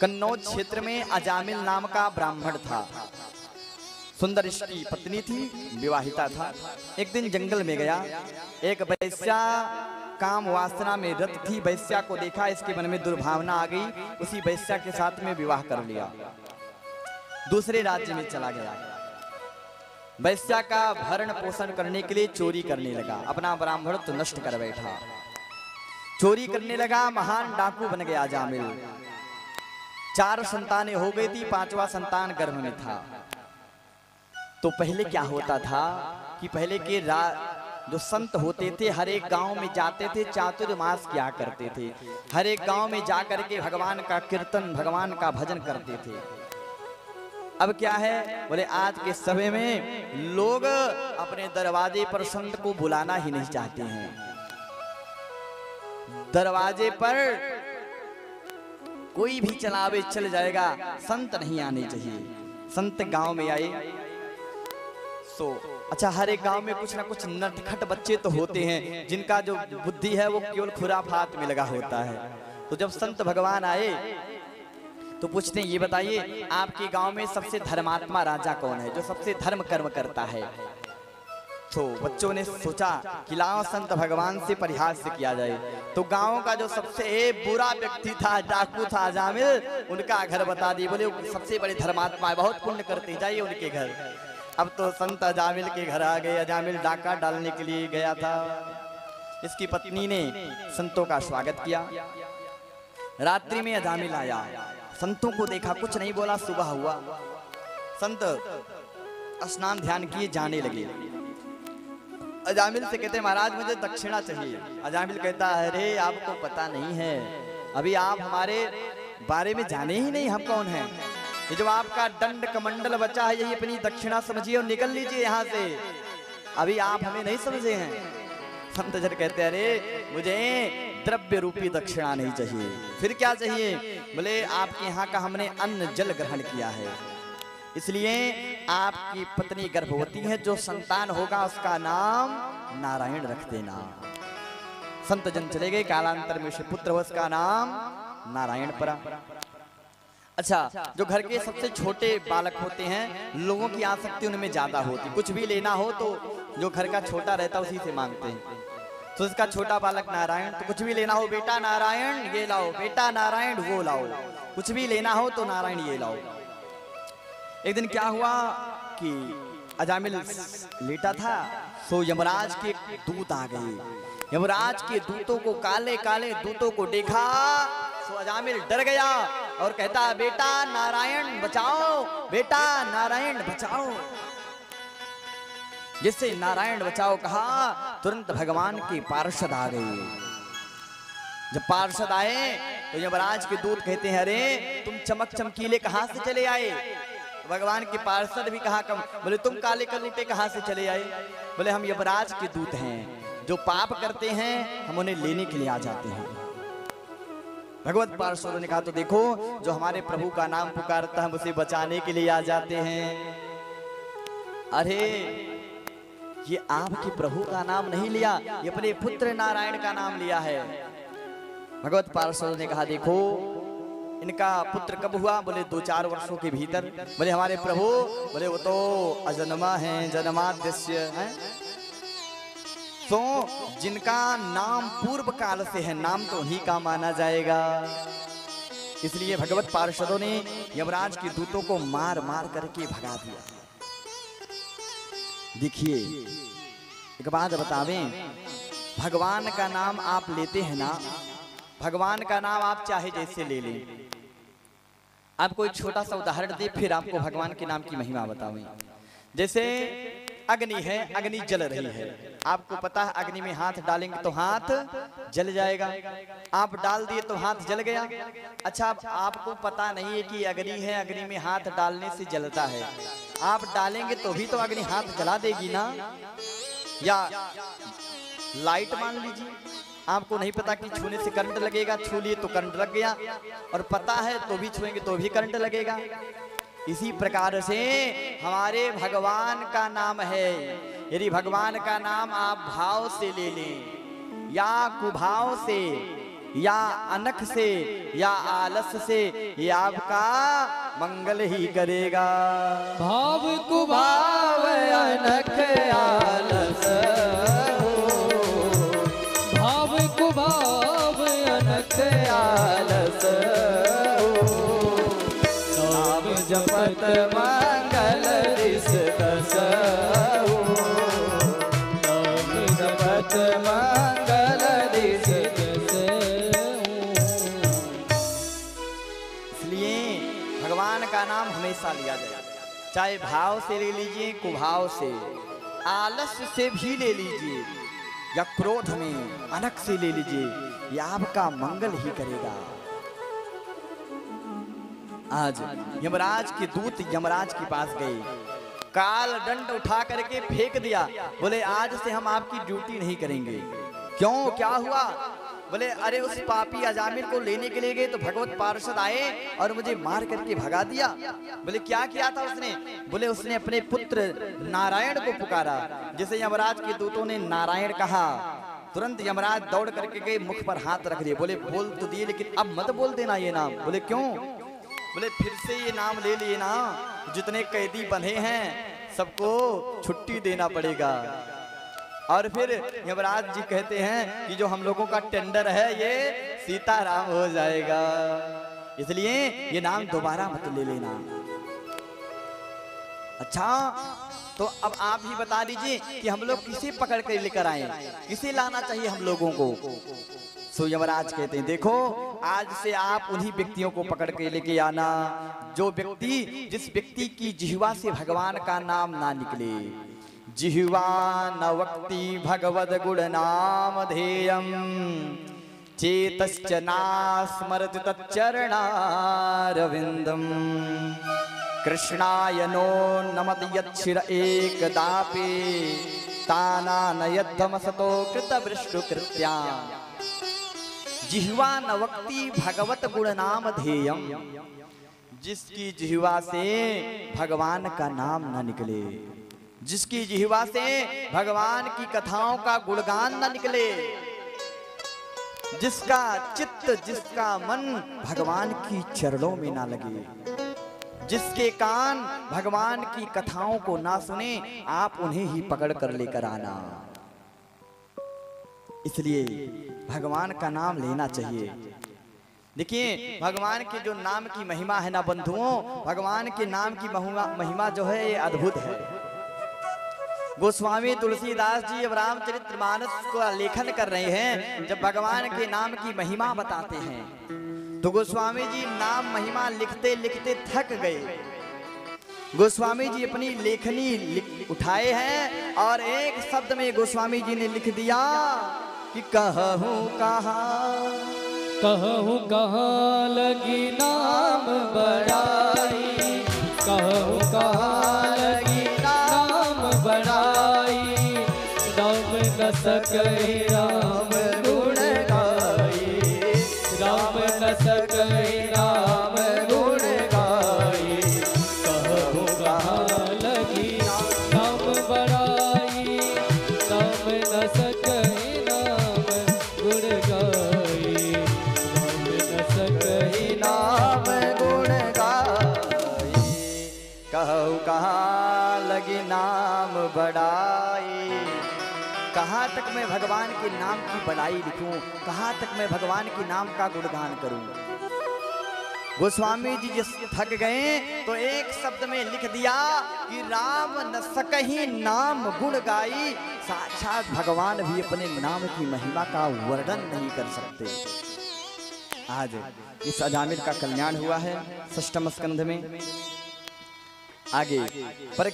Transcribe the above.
कन्नौज क्षेत्र में अजामिल नाम का ब्राह्मण था। सुंदर इसकी पत्नी थी, विवाहिता था। एक दिन जंगल में गया, एक वैश्या काम वासना में रत थी। वैश्या को देखा, इसके मन में दुर्भावना आ गई, उसी वैश्या के साथ में विवाह कर लिया। दूसरे राज्य में चला गया, वैश्या का भरण पोषण करने के लिए चोरी करने लगा, अपना ब्राह्मण तो नष्ट कर बैठा। चोरी करने लगा, महान डाकू बन गया अजामिल। 4 संतानें हो गई थी, 5वां संतान गर्भ में था। तो पहले क्या होता था कि पहले के जो संत होते थे हर एक गांव में जाते थे, चातुर्मास किया करते थे। हर एक गांव में जाकर के भगवान का कीर्तन, भगवान का भजन करते थे। अब क्या है, बोले आज के समय में लोग अपने दरवाजे पर संत को बुलाना ही नहीं चाहते हैं। दरवाजे पर कोई भी चलावे चल जाएगा, संत नहीं आने चाहिए। संत गांव में आए अच्छा, हर एक गांव में कुछ ना कुछ नटखट बच्चे तो होते हैं जिनका जो बुद्धि है वो केवल खुराफात में लगा होता है। तो जब संत भगवान आए तो पूछते हैं, ये बताइए आपके गांव में सबसे धर्मात्मा राजा कौन है, जो सबसे धर्म कर्म करता है। तो बच्चों ने सोचा कि लाओ संत भगवान से परिहास किया जाए। तो गांव का जो सबसे बुरा व्यक्ति था, डाकू था अजामिल, उनका घर बता दिए। बोले सबसे बड़े धर्मात्मा है, बहुत पुण्य करते, जाइए उनके घर। अब तो संत अजामिल के घर आ गए। अजामिल डाका डालने के लिए गया था। इसकी पत्नी ने संतों का स्वागत किया। रात्रि में अजामिल आया, संतों को देखा, कुछ नहीं बोला। सुबह हुआ, संत स्नान ध्यान किए, जाने लगे। अजामिल से कहते, महाराज मुझे दक्षिणा चाहिए। अजामिल कहता, अरे आपको पता नहीं है, अभी आप हमारे बारे में जाने ही नहीं हम कौन हैं। ये जो आपका दंड कमंडल बचा है, यही अपनी दक्षिणा समझिए और निकल लीजिए यहाँ से। अभी आप हमें नहीं समझे हैं। संत जन कहते, अरे मुझे द्रव्य रूपी दक्षिणा नहीं चाहिए। फिर क्या चाहिए? बोले आपके यहाँ का हमने अन्न जल ग्रहण किया है, इसलिए आपकी पत्नी गर्भवती है, जो संतान होगा उसका नाम नारायण रख देना। संत जन चले गए। कालांतर में से पुत्र, उसका नाम नारायण पड़ा। अच्छा, जो घर के सबसे छोटे बालक होते हैं, लोगों की आसक्ति उनमें ज्यादा होती। कुछ भी लेना हो तो जो घर का छोटा रहता उसी से मांगते हैं। तो इसका छोटा बालक नारायण, तो कुछ भी लेना हो, बेटा नारायण ये लाओ, बेटा नारायण वो लाओ, कुछ भी लेना हो तो नारायण ये लाओ। एक दिन क्या हुआ कि अजामिल लेटा था, सो यमराज के दूत आ गए। यमराज के दूतों को, काले काले दूतों को देखा, सो अजामिल डर गया और कहता, बेटा नारायण बचाओ, बेटा नारायण बचाओ। जिससे नारायण बचाओ कहा, तुरंत भगवान के पार्षद आ गए। जब पार्षद आए तो यमराज के दूत कहते हैं, अरे तुम चमक चमकीले कहां से चले आए? भगवान के पार्षद भी कहा कम। बोले तुम काले कलूटे कहां से चले आए? बोले हम यमराज के दूत हैं, जो पाप करते हैं हम उन्हें लेने के लिए आ जाते हैं। भगवत पार्षदों ने कहा, तो देखो जो हमारे प्रभु का नाम पुकारता है हम उसे बचाने के लिए आ जाते हैं। अरे ये आपके प्रभु का नाम नहीं लिया, ये अपने पुत्र नारायण का नाम लिया है। भगवत पार्षदों ने कहा, देखो इनका पुत्र कब हुआ? बोले 2-4 वर्षों के भीतर। बोले हमारे प्रभु? बोले वो तो अजन्मा है, जन्माद्यस्य है। तो जिनका नाम पूर्व काल से है, नाम तो उन्हीं का माना जाएगा। इसलिए भगवत पार्षदों ने यमराज के दूतों को मार मार करके भगा दिया। देखिए एक बात बतावें, भगवान का नाम आप लेते हैं ना, भगवान का नाम आप चाहे जैसे ले लें। आपको एक छोटा सा उदाहरण दे, फिर आपको भगवान के नाम की महिमा बतावें। जैसे अग्नि है, अग्नि जल रही है, आपको पता है अग्नि में हाथ डालेंगे तो हाथ जल जाएगा। आप डाल दिए तो हाथ जल गया। अच्छा, अब आपको पता नहीं है कि अग्नि है, अग्नि में हाथ डालने से जलता है। आप डालेंगे तो भी तो अग्नि हाथ जला देगी ना। या लाइट मान लीजिए, आपको नहीं पता कि छूने से करंट लगेगा, छू लिए तो करंट लग गया, और पता है तो भी छुएंगे तो भी करंट लगेगा। इसी प्रकार से हमारे भगवान का नाम है। यदि भगवान का नाम आप भाव से ले लें या कुभाव से, या अनख से या आलस से ये आपका मंगल ही करेगा। भाव कुभाव अनख आलस हो, भाव कुभाव अनख आलस हो, नाम जपत मंगल दिस दस हो, नाम जपत मंगल दिस दस हो। इसलिए भगवान का नाम हमेशा लिया जाए, चाहे भाव से ले लीजिए, कुभाव से, आलस्य से भी ले लीजिए, या क्रोध में अनख से ले लीजिए, यह आपका मंगल ही करेगा। आज यमराज के दूत यमराज के पास गए, काल दंड उठा करके फेंक दिया, बोले आज से हम आपकी ड्यूटी नहीं करेंगे। क्यों, क्या हुआ? बोले अरे उस पापी अजामिल को लेने के लिए गए तो भगवत पार्षद आए और मुझे मार करके भगा दिया। बोले क्या किया था उसने? बोले उसने अपने पुत्र नारायण को पुकारा। जैसे यमराज के दूतों ने नारायण कहा, तुरंत यमराज दौड़ करके गए, मुख पर हाथ रख दिए, बोले बोल तो दिए लेकिन अब मत बोल देना ये नाम। बोले क्यों? बोले फिर से ये नाम ले लिए ना, जितने कैदी बंधे हैं सबको छुट्टी देना पड़ेगा। और फिर यमराज जी कहते हैं कि जो हम लोगों का टेंडर है ये सीताराम हो जाएगा, इसलिए ये नाम दोबारा मत ले लेना। अच्छा, तो अब आप ही बता दीजिए कि हम लोग किसे पकड़ कर लेकर आए, किसे लाना चाहिए हम लोगों को? सो यमराज कहते हैं देखो आज से आप उन्हीं व्यक्तियों को पकड़ के लेके आना जो व्यक्ति, जिस व्यक्ति की जिह्वा से भगवान का नाम ना निकले। जिह्वा न वक्ति भगवद गुण नाम ध्येयम, चेतश्च नास्मरति तच्चरणारविंदम, कृष्णाय नो नमत यच्छिर एकदापि, तानानयद्धमसतो कृतवृष्टु कृत्या। जिह्वा न वक्ति भगवत गुण नाम ध्येयम, जिसकी जिह्वा से भगवान का नाम न निकले, जिसकी जिह्वा से भगवान की कथाओं का गुणगान न निकले, जिसका चित्त, जिसका मन भगवान की चरणों में ना लगे, जिसके कान भगवान की कथाओं को ना सुने, आप उन्हें ही पकड़ कर लेकर आना। इसलिए भगवान का नाम लेना चाहिए। देखिए भगवान के जो नाम की महिमा है ना बंधुओं, भगवान के नाम की महिमा जो है ये अद्भुत है। गोस्वामी तुलसीदास जी अब रामचरितमानस का लेखन कर रहे हैं, जब भगवान के नाम की महिमा बताते हैं तो गोस्वामी जी नाम महिमा लिखते लिखते थक गए। गोस्वामी जी अपनी लेखनी उठाए हैं और एक शब्द में गोस्वामी जी ने लिख दिया कि कहूँ कहाँ, कहूँ कहाँ लगी नाम बड़ाई, कहूँ कहाँ लगी नाम बड़ाई, नाम न सके राम गुण गाई, राम न सके राम गुण गाई, कहूँ कहाँ लगी नाम बड़ाई, नाम न सके राम गुण गाई, नाम न सके नाम गुण गाई, कहूँ कहाँ लगी नाम बड़ाई। कहाँ तक मैं भगवान के नाम की बड़ाई लिखूं, कहाँ तक मैं भगवान के नाम का गुणगान करूं। गोस्वामी जी जिस थक गए तो एक शब्द में लिख दिया कि राम न सकहि नाम गुण गाई। साक्षात भगवान भी अपने नाम की महिमा का वर्णन नहीं कर सकते। आज इस अजामिल का कल्याण हुआ है षष्ठम स्कंध में। आगे पर